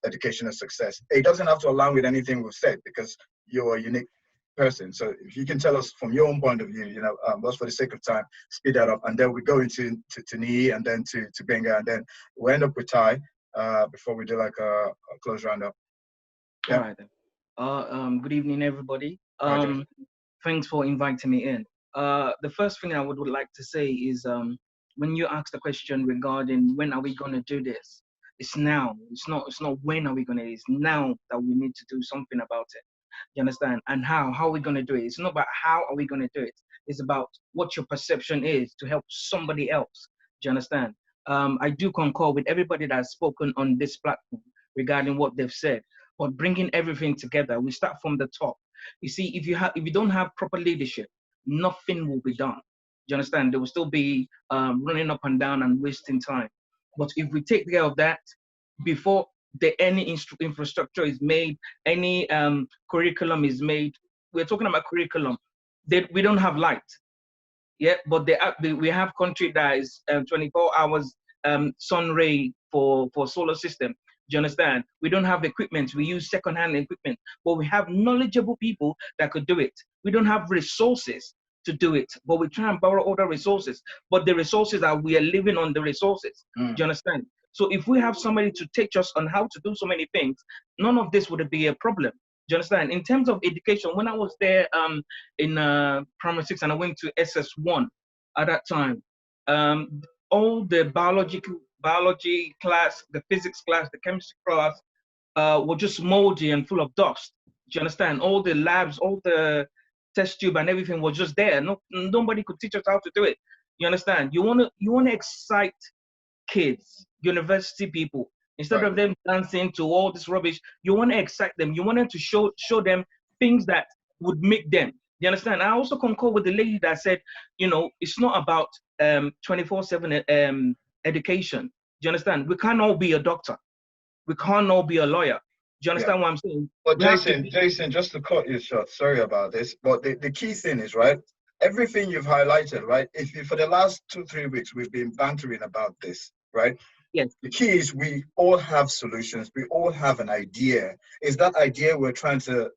educational success? It doesn't have to align with anything we've said because you're a unique person. So if you can tell us from your own point of view, you know, just for the sake of time, speed that up, and then we go into Nii, and then to Benga, and then we'll end up with Ty before we do like a close roundup. Yeah. All right then. Good evening, everybody. Thanks for inviting me in. The first thing I would like to say is when you ask the question regarding when are we going to do this, it's now. It's not when are we going to. It's now that we need to do something about it. You understand? And how are we going to do it? It's not about how are we going to do it. It's about what your perception is to help somebody else. Do you understand? I do concur with everybody that's spoken on this platform regarding what they've said. But bringing everything together, we start from the top. You see, if you don't have proper leadership, nothing will be done. Do you understand? There will still be running up and down and wasting time. But if we take care of that before any infrastructure is made, any curriculum is made, we're talking about curriculum. We don't have light. Yeah, but we have country that is 24 hours sun ray for solar system. Do you understand? We don't have equipment. We use second-hand equipment, but we have knowledgeable people that could do it. We don't have resources to do it, but we try and borrow other resources. But the resources we are living on the resources. Do you understand? So if we have somebody to teach us on how to do so many things, none of this would be a problem. Do you understand? In terms of education, when I was there in primary 6 and I went to SS1 at that time, all the biology class, the physics class, the chemistry class were just moldy and full of dust. Do you understand? All the labs, all the test tube and everything was just there. Nobody could teach us how to do it. You understand? You wanna excite kids, university people. Instead of them dancing to all this rubbish, you want to excite them. You want to show them things that would make them. You understand? I also concur with the lady that said, you know, it's not about 24/7 education. Do you understand? We can't all be a doctor. We can't all be a lawyer. Do you understand what I'm saying? But Jason, just to cut you short, sorry about this, but the key thing is, right, everything you've highlighted, right, for the last 2-3 weeks, we've been bantering about this, right? Yes. The key is we all have solutions. We all have an idea. Is that idea we're trying to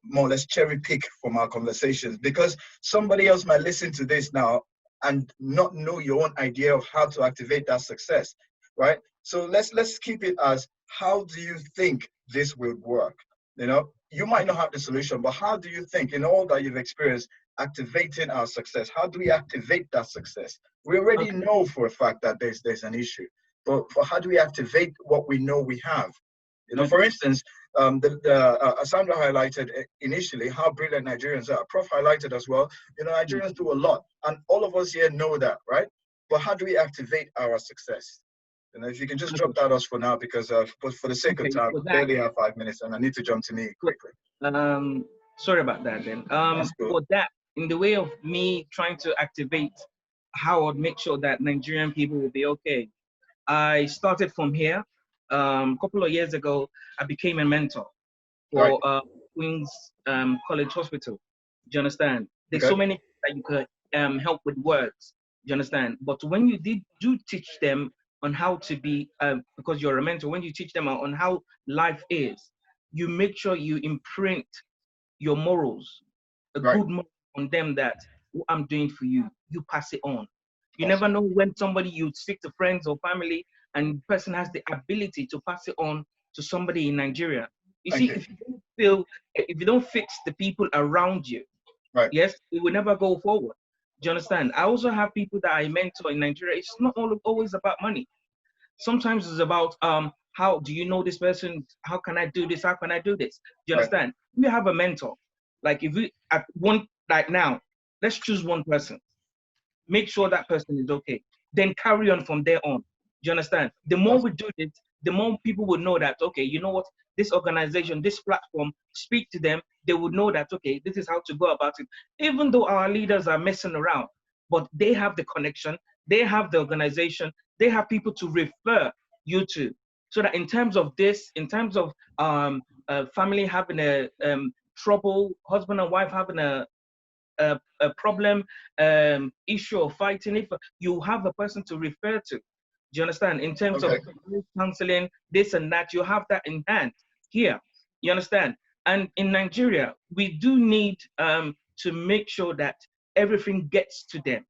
more or less cherry pick from our conversations, because somebody else might listen to this now and not know your own idea of how to activate that success, right? So let's keep it as, how do you think this will work? You know, you might not have the solution, but how do you think, in all that you've experienced, activating our success? How do we activate that success? We already know for a fact that there's an issue. But how do we activate what we know we have? You know, for instance, Sandra highlighted initially how brilliant Nigerians are. Prof highlighted as well, you know, Nigerians do a lot. And all of us here know that, right? But how do we activate our success? You know, if you can just drop that us for now, because for the sake of time, we barely have 5 minutes and I need to jump to me quickly. Sorry about that then. For that, in the way of me trying to activate how I would make sure that Nigerian people will be okay, I started from here. A couple of years ago, I became a mentor for Queen's College Hospital. Do you understand? There's so many that you could help with words. Do you understand? But when you do teach them on how to be, because you're a mentor, when you teach them on how life is, you make sure you imprint your morals, a good moral on them, that what I'm doing for you, you pass it on. You never know when somebody, you speak to friends or family, and the person has the ability to pass it on to somebody in Nigeria. You see, if you don't fix the people around you, right, yes, it will never go forward. Do you understand? I also have people that I mentor in Nigeria. It's not always about money. Sometimes it's about how do you know this person? How can I do this? How can I do this? Do you understand? We have a mentor. Like if we at one like now, let's choose one person. Make sure that person is okay. Then carry on from there on. Do you understand? The more we do it, the more people will know that, okay, you know what, this organization, this platform, speak to them, they would know that, okay, this is how to go about it. Even though our leaders are messing around, but they have the connection, they have the organization, they have people to refer you to. So that in terms of this, in terms of family having a trouble, husband and wife having a problem, issue of fighting, if you have a person to refer to. Do you understand? In terms of counseling, this and that, you have that in hand here. You understand? And in Nigeria, we do need to make sure that everything gets to them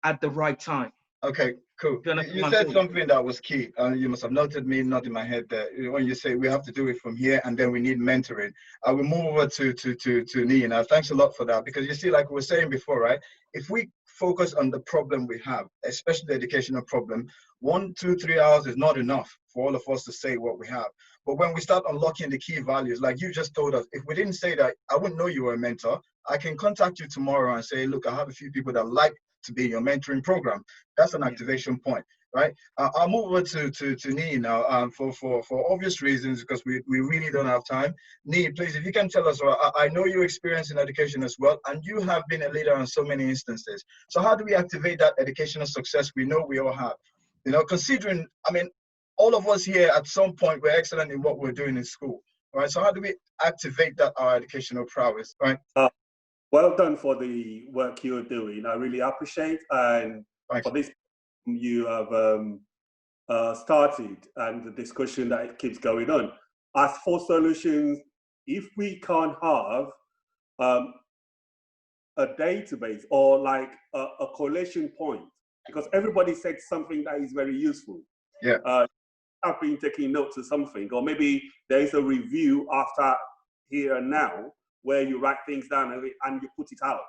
at the right time. Okay, cool. You said something that was key. You must have noted me nodding my head there. When you say we have to do it from here and then we need mentoring. I will move over to Nii now. Thanks a lot for that, because you see, like we were saying before, right? If we focus on the problem we have, especially the educational problem, 1, 2, 3 hours is not enough for all of us to say what we have. But when we start unlocking the key values, like you just told us, if we didn't say that, I wouldn't know you were a mentor. I can contact you tomorrow and say, look, I have a few people that like to be in your mentoring program. That's an activation point, right? I'll move over to Nii now for obvious reasons, because we really don't have time. Nii, please, if you can tell us, I know you experience in education as well, and you have been a leader in so many instances. So how do we activate that educational success we know we all have? You know, considering, I mean, all of us here at some point, we're excellent in what we're doing in school, right? So how do we activate that, our educational prowess, right? Well done for the work you're doing. I really appreciate, and for this you have started and the discussion that keeps going on. As for solutions, if we can't have a database or like a collation point, because everybody said something that is very useful. Yeah. I've been taking notes of something, or maybe there is a review after here and now, where you write things down and you put it out.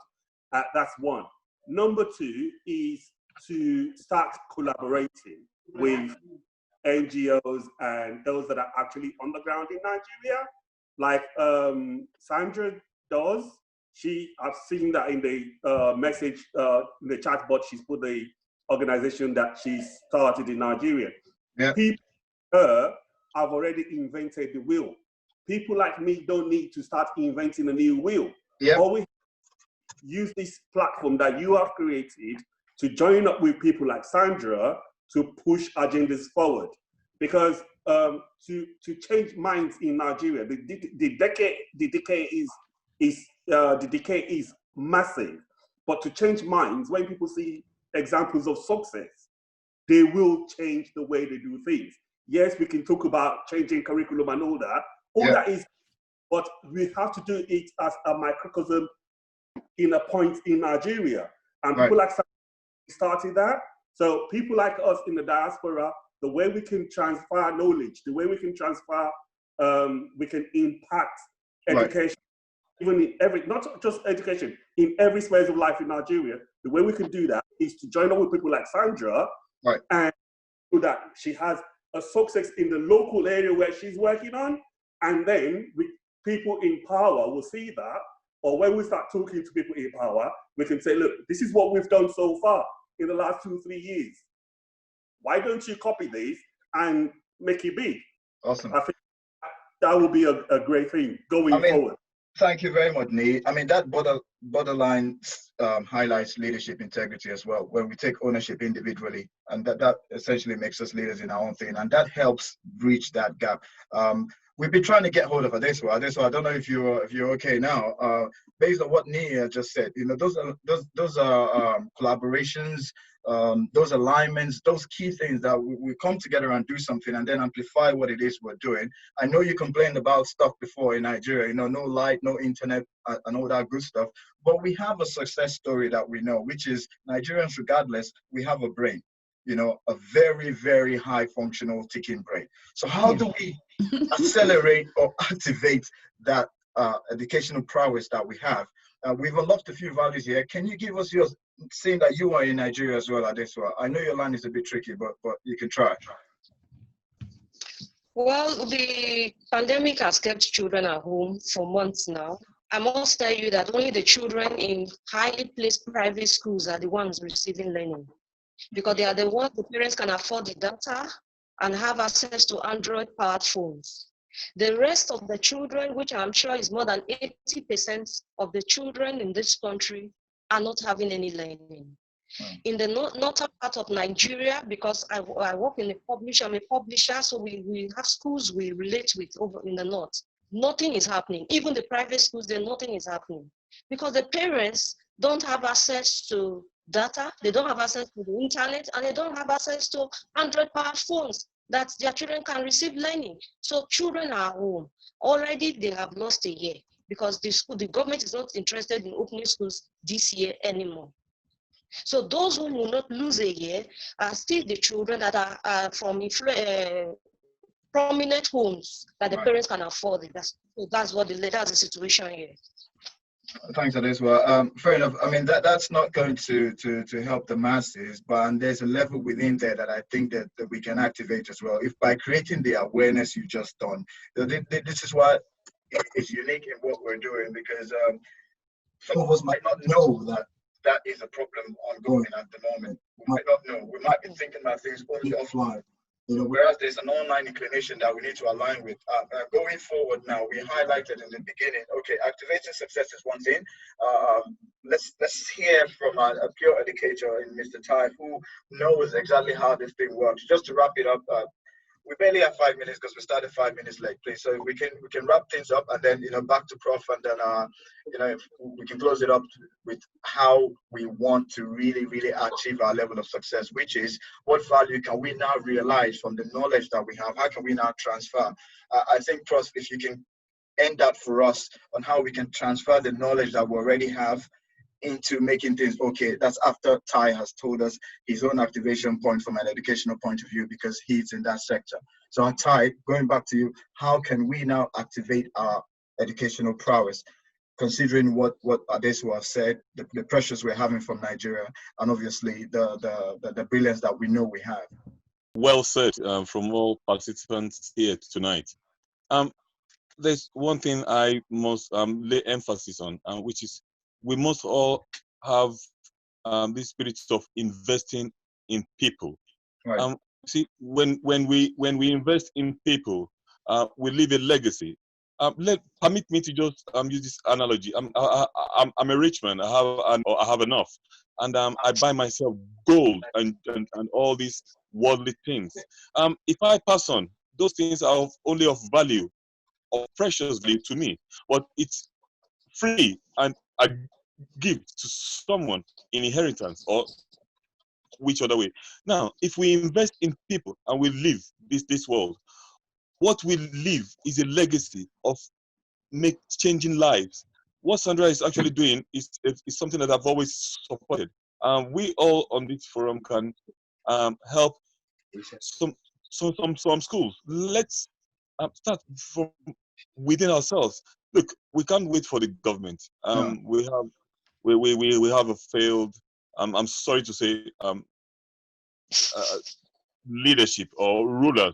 That's one. Number two is to start collaborating with NGOs and those that are actually on the ground in Nigeria, like Sandra does. I've seen that in the message, in the chat box, she's put the organization that she started in Nigeria. Yeah. People have already invented the wheel. People like me don't need to start inventing a new wheel. Yeah. Always use this platform that you have created to join up with people like Sandra to push agendas forward. Because to change minds in Nigeria, the decay is massive. But to change minds, when people see examples of success, they will change the way they do things. Yes, we can talk about changing curriculum and all that. All that is, but we have to do it as a microcosm in a point in Nigeria. And people like started that. So people like us in the diaspora, the way we can transfer knowledge, the way we can transfer, we can impact education, even in every, not just education, in every space of life in Nigeria. The way we can do that is to join up with people like Sandra, and so that she has a success in the local area where she's working on. And then people in power will see that, or when we start talking to people in power, we can say, look, this is what we've done so far in the last 2-3 years. Why don't you copy this and make it big? Awesome. I think that will be a great thing going forward. Thank you very much, Nii. I mean, that borderline highlights leadership integrity as well, when we take ownership individually, and that essentially makes us leaders in our own thing, and that helps bridge that gap. We've been trying to get hold of Adeso. I don't know if you're okay now. Based on what Nii just said, you know, those are collaborations, those alignments, those key things that we come together and do something and then amplify what it is we're doing. I know you complained about stuff before in Nigeria, you know, no light, no internet, and all that good stuff. But we have a success story that we know, which is Nigerians, regardless, we have a brain. you know, a very, very high functional ticking brain. So how do we accelerate or activate that educational prowess that we have? We've unlocked a few values here. Can you give us yours, seeing that you are in Nigeria as well, Adeswa? I know your line is a bit tricky, but you can try. Well, the pandemic has kept children at home for months now. I must tell you that only the children in highly placed private schools are the ones receiving learning, because they are the ones the parents can afford the data and have access to Android-powered phones. The rest of the children, which I'm sure is more than 80% of the children in this country, are not having any learning. In the northern part of Nigeria, because I work in a publisher, I'm a publisher, so we have schools we relate with over in the north. Nothing is happening. Even the private schools, there nothing is happening, because the parents don't have access to data, they don't have access to the internet, and they don't have access to Android-powered phones that their children can receive learning. So children are home. Already they have lost a year, because the government is not interested in opening schools this year anymore. So those who will not lose a year are still the children that are from prominent homes that the parents can afford it. That's the situation here. Thanks, Adeswa. Fair enough. I mean, that's not going to help the masses, but there's a level within there that I think that we can activate as well. If by creating the awareness you just done, this is what is unique in what we're doing, because some of us might not know that is a problem ongoing at the moment. We might not know. We might be thinking about things only offline. You know, whereas there's an online inclination that we need to align with. Going forward now, we highlighted in the beginning, okay, activating success is one thing. Let's hear from a pure educator in Mr. Tai, who knows exactly how this thing works. Just to wrap it up, we barely have 5 minutes because we started 5 minutes late, please. So we can wrap things up, and then, you know, back to Prof, and then you know, if we can close it up with how we want to really, really achieve our level of success, which is what value can we now realize from the knowledge that we have? How can we now transfer? I think, Prof, if you can end that for us on how we can transfer the knowledge that we already have into making things okay. That's after Tai has told us his own activation point from an educational point of view, because he's in that sector. So Tai, going back to you, how can we now activate our educational prowess, considering what Adeswa said, the pressures we're having from Nigeria, and obviously the brilliance that we know we have? Well said from all participants here tonight. There's one thing I must lay emphasis on, which is we must all have this spirit of investing in people. Right. See, when we invest in people, we leave a legacy. Permit me to just use this analogy. I'm a rich man. I have enough, and I buy myself gold and all these worldly things. If I pass on, those things are only of value, of precious value to me, but it's free and I give to someone in inheritance or which other way. Now, if we invest in people and we live this world, what we live is a legacy of changing lives. What Sandra is actually doing is something that I've always supported. We all on this forum can help some schools. Let's start from within ourselves. Look, we can't wait for the government. We have a failed, I'm sorry to say, leadership or rulers.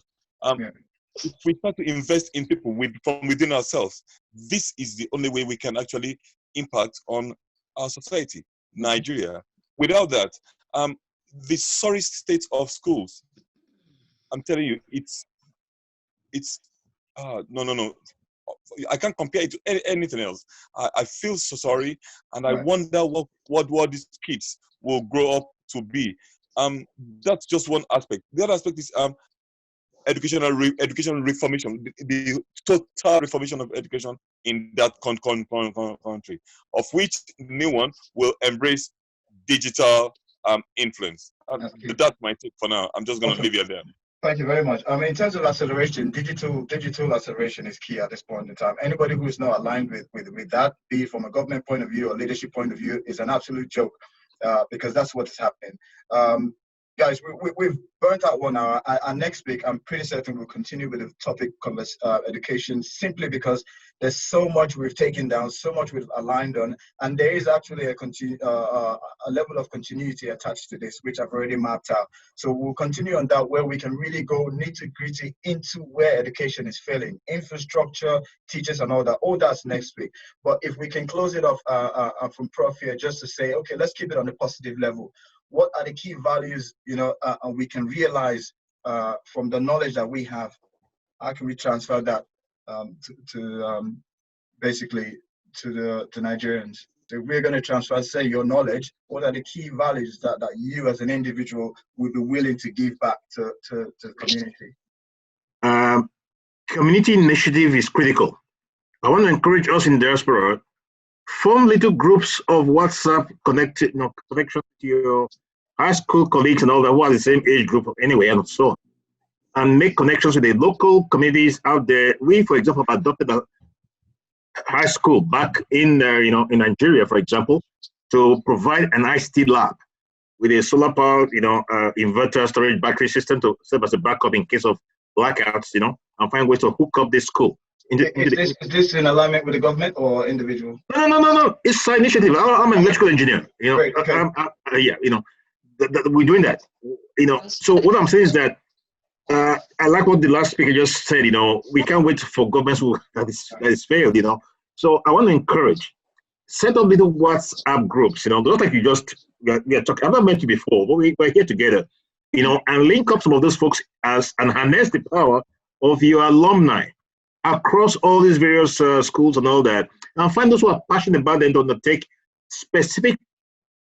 If we start to invest in people from within ourselves, this is the only way we can actually impact on our society, Nigeria. Without that, the sorry state of schools, I'm telling you, it's no. I can't compare it to anything else. I feel so sorry, and I wonder what these kids will grow up to be. That's just one aspect. The other aspect is educational reformation, the total reformation of education in that country, of which new one will embrace digital influence. That's my take for now. I'm just going to leave it there. Thank you very much. In terms of acceleration, digital acceleration is key at this point in time. Anybody who is not aligned with that, be it from a government point of view or leadership point of view, is an absolute joke, because that's what is happening. guys, we've burnt out 1 hour. And next week, I'm pretty certain we'll continue with the topic education, simply because there's so much we've taken down, so much we've aligned on, and there is actually a level of continuity attached to this, which I've already mapped out. So we'll continue on that, where we can really go nitty-gritty into where education is failing, infrastructure, teachers, and all that. All that's next week. But if we can close it off from Prof here, just to say, okay, let's keep it on a positive level. What are the key values, and we can realize from the knowledge that we have? How can we transfer that basically to Nigerians? So we're going to transfer, say, your knowledge. What are the key values that you as an individual would be willing to give back to the community? Community initiative is critical. I want to encourage us in diaspora, form little groups of WhatsApp connection to your high school colleagues and all that who are the same age group anyway, and so on, and make connections with the local communities out there. We, for example, have adopted a high school back in in Nigeria, for example, to provide an ICT lab with a solar power inverter storage battery system to serve as a backup in case of blackouts, and find ways to hook up this school. Is this in alignment with the government or individual? No. It's an initiative. I'm an electrical engineer. Great, okay. We're doing that. So what I'm saying is that I like what the last speaker just said. We can't wait for governments that is failed. So I want to encourage, set up little WhatsApp groups. Not like we are talking. I've not met you before, but we're here together. And link up some of those folks and harness the power of your alumni across all these various schools and all that, and find those who are passionate about them to undertake specific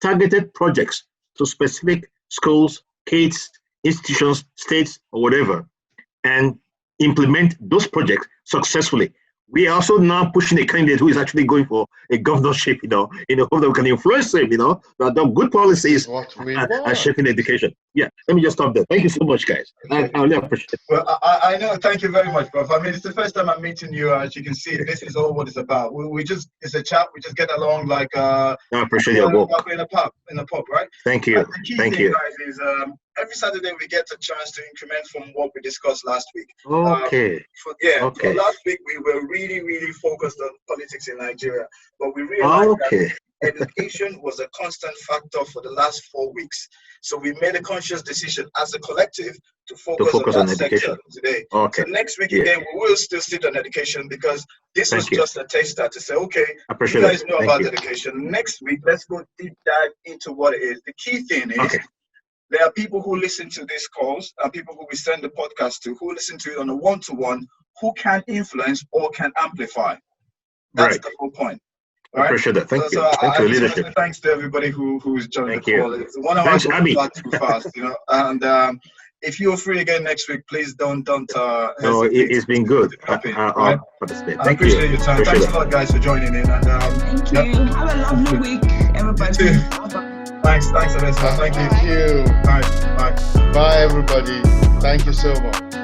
targeted projects to specific schools, kids, institutions, states, or whatever, and implement those projects successfully. We are also now pushing a candidate who is actually going for a governorship, in the hope that we can influence him, that the good policies are shaping education. Yeah, let me just stop there. Thank you so much, guys. I really appreciate it. Well, I know. Thank you very much, Prof. I mean, it's the first time I'm meeting you. As you can see, this is all what it's about. It's a chat. We just get along like I appreciate your work. In a pub, right? Thank you. The key thing, guys, is every Saturday we get a chance to increment from what we discussed last week. Okay. For last week we were really focused on politics in Nigeria, but we realized that education was a constant factor for the last 4 weeks. So we made a conscious decision as a collective to focus on that sector today. Okay. So next week again, we will still sit on education, because this was just a taster to say, okay, you guys know about education. Next week, let's go deep dive into what it is. The key thing is, there are people who listen to these calls and people who we send the podcast to, who listen to it on a one-to-one, who can influence or can amplify. That's the whole point. I appreciate that. Thank you. Thanks for the leadership. Thanks to everybody who's joined the call. It's one of Thanks, us Abby. too fast, And if you're free again next week, please don't. No, it's been good. I'll participate. I appreciate your time. Thanks a lot, guys, for joining in. And thank you. Have a lovely week, everybody. Thanks, Vanessa. Thank you. Thank you. Bye, everybody. Thank you so much.